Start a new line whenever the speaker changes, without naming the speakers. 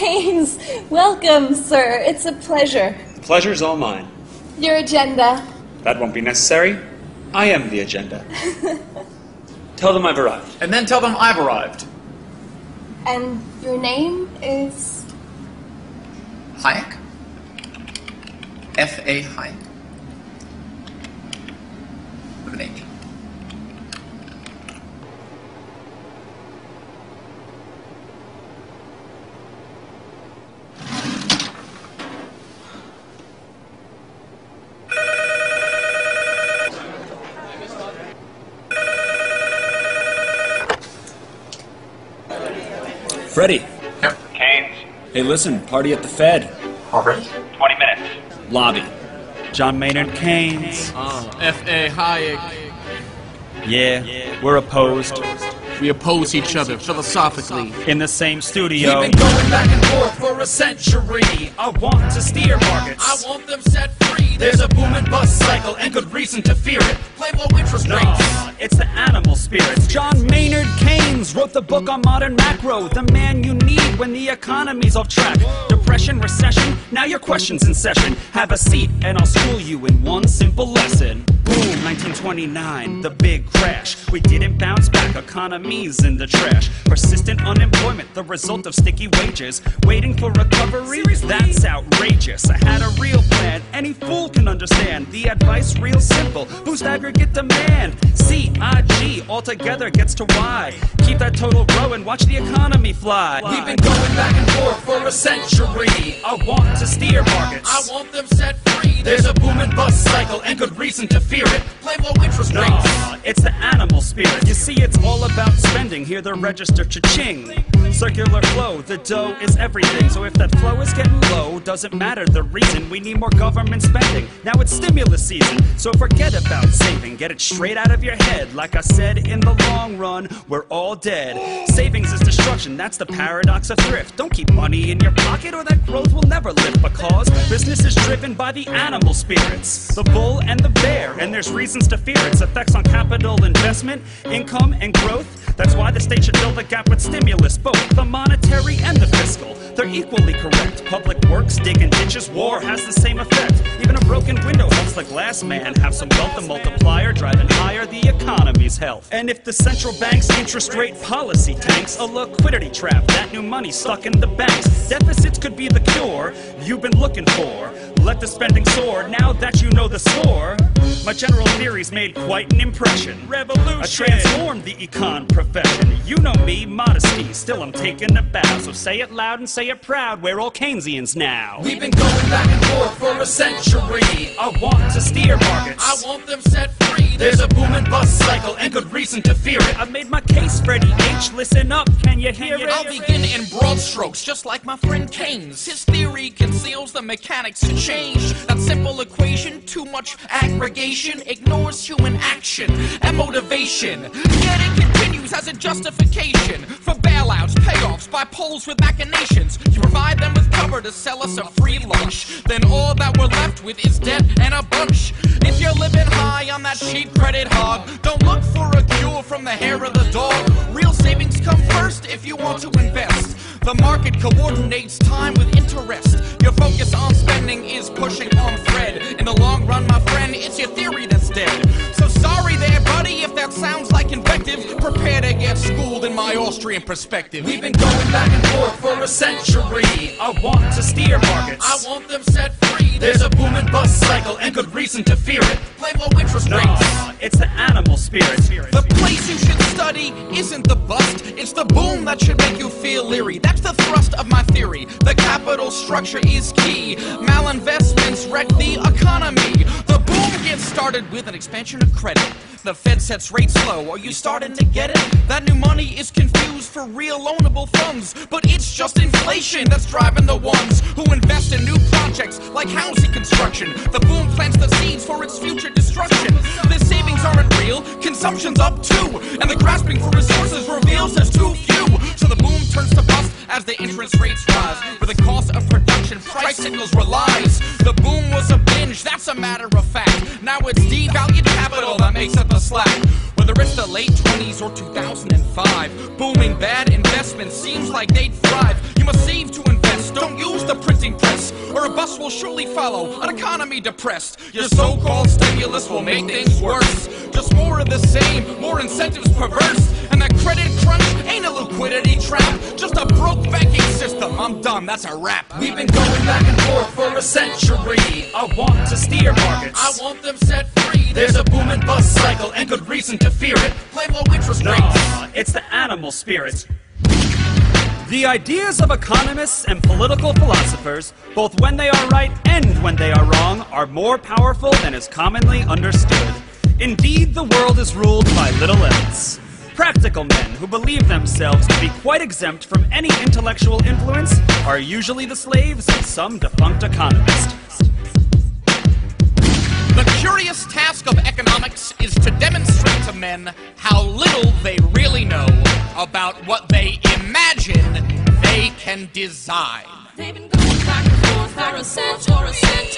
Keynes, welcome, sir. It's a pleasure.
The pleasure's all mine.
Your agenda.
That won't be necessary. I am the agenda. Tell them I've arrived.
And then tell them I've arrived.
And your name is?
Hayek? F.A. Hayek. With an H.
Freddie.
Yep.
Keynes,
Hey, listen, party at the Fed.
Already?
20 minutes.
Lobby. John Maynard Keynes.
F.A. Hayek.
Yeah, we're opposed.
We oppose each other philosophically.
In the same studio.
We've been going back and forth for a century.
I want to steer markets.
I want them set free. There's a boom and bust cycle and good reason to fear it. Play low interest rates.
No, it's the animal spirits. John Maynard Keynes wrote the book on modern macro. The man you need when the economy's off track. Depression, recession, now your question's in session. Have a seat and I'll school you in one simple lesson. Boom, 1929, the big crash. We didn't bounce back, economy's in the trash. Persistent unemployment, the result of sticky wages. Waiting for recovery, that's outrageous. I had a real plan, any fool can understand. The advice real simple, boost aggregate demand. C-I-G, altogether gets to Y. Keep that total growing, watch the economy fly.
We've been going back and forth for a century.
I want to steer markets.
I want them set free. There's a boom and bust cycle and good reason to fear it. Play low interest rates.
No, it's the animal spirit. You see, it's all about spending. Hear the register cha-ching. Circular flow, the dough is everything. So if that flow is getting low, doesn't matter the reason. We need more government spending. Now it's stimulus season, so forget about saving. Get it straight out of your head. Like I said, in the long run, we're all dead. Savings is destruction, that's the paradox of thrift. Don't keep money in your pocket or that growth will never lift. Because business is driven by the animal spirits, the bull and the bear, and there's reasons to fear its effects on capital investment, income, and growth. That's why the state should fill the gap with stimulus, both the monetary and the fiscal. They're equally correct. Public works, digging ditches, war has the same effect. Even a broken window helps the glass man have some wealth. The multiplier driving higher the economy's health. And if the central bank's interest rate policy tanks, a liquidity trap, that new money stuck in the banks. Deficits could be the cure you've been looking for. Let the spending soar now that you know the score. My general theories made quite an impression. Revolution! I transformed the econ profession. You know me, modesty, still I'm taking a bow. So say it loud and say it proud, we're all Keynesians now.
We've been going back and forth for a century.
I want to steer markets.
I want them set free. There's a boom and bust cycle and good reason to fear it.
I've made my case, Freddie H. Listen up, can you hear it?
I'll begin in broad strokes, just like my friend Keynes. His theory conceals the mechanics to change. That simple equation, too much aggregation, ignores human action and motivation. Yet it continues as a justification for bailouts, payoffs by poles with machinations. You provide them with cover to sell us a free lunch. Then all that we're left with is debt and a bunch. If you're living high on that cheap credit hog, don't look for a cure from the hair of the dog. Real savings come first if you want to invest. The market coordinates time with interest. Your focus on spending is pushing on thread. In the long run, my friend, it's your theory that's dead. So sorry there, buddy, if that sounds like invective. Prepare to get schooled in my Austrian perspective. We've been going back and forth for a century.
I want to steer markets.
I want them set free. There's a boom and bust cycle and good reason to fear it. Play low interest rates.
No, it's the animal spirit.
The place you should study isn't the bust, it's the boom that should make you feel leery. That's the thrust of my theory. The capital structure is key. Malinvestments wreck the economy. The boom gets started with an expansion of credit. The Fed sets rates low. Are you starting to get it? That new money is confused for real loanable funds, but it's just inflation that's driving the ones who invest in new projects like housing construction. The boom plants the seeds for its future destruction. The savings aren't real, consumption's up too, and the grasping for resources reveals there's too few. So the boom turns to bust as the interest rates rise. Where the cost of production price signals relies. The boom was a binge, that's a matter of fact. Now it's devalued capital that makes up the slack. Whether it's the late 20s or 2005, booming bad investments seems like they'd thrive. You must save to invest. Don't use the printing press, or a bus will surely follow, an economy depressed. Your so-called stimulus will make things worse. Just more of the same, more incentives perverse. And that credit crunch ain't a liquidity trap, just a broke banking system. I'm done, that's a wrap.
We've been going back and forth for a century. I want to steer markets.
I want them set free.
There's a boom and bust cycle and good reason to fear it.
Play low interest rates.
Nah, it's the animal spirit. The ideas of economists and political philosophers, both when they are right and when they are wrong, are more powerful than is commonly understood. Indeed, the world is ruled by little else. Practical men who believe themselves to be quite exempt from any intellectual influence are usually the slaves of some defunct economist.
The curious task of economics is to demonstrate to men how little they really know about what they imagine they can design.
They've been going back and forth for a century.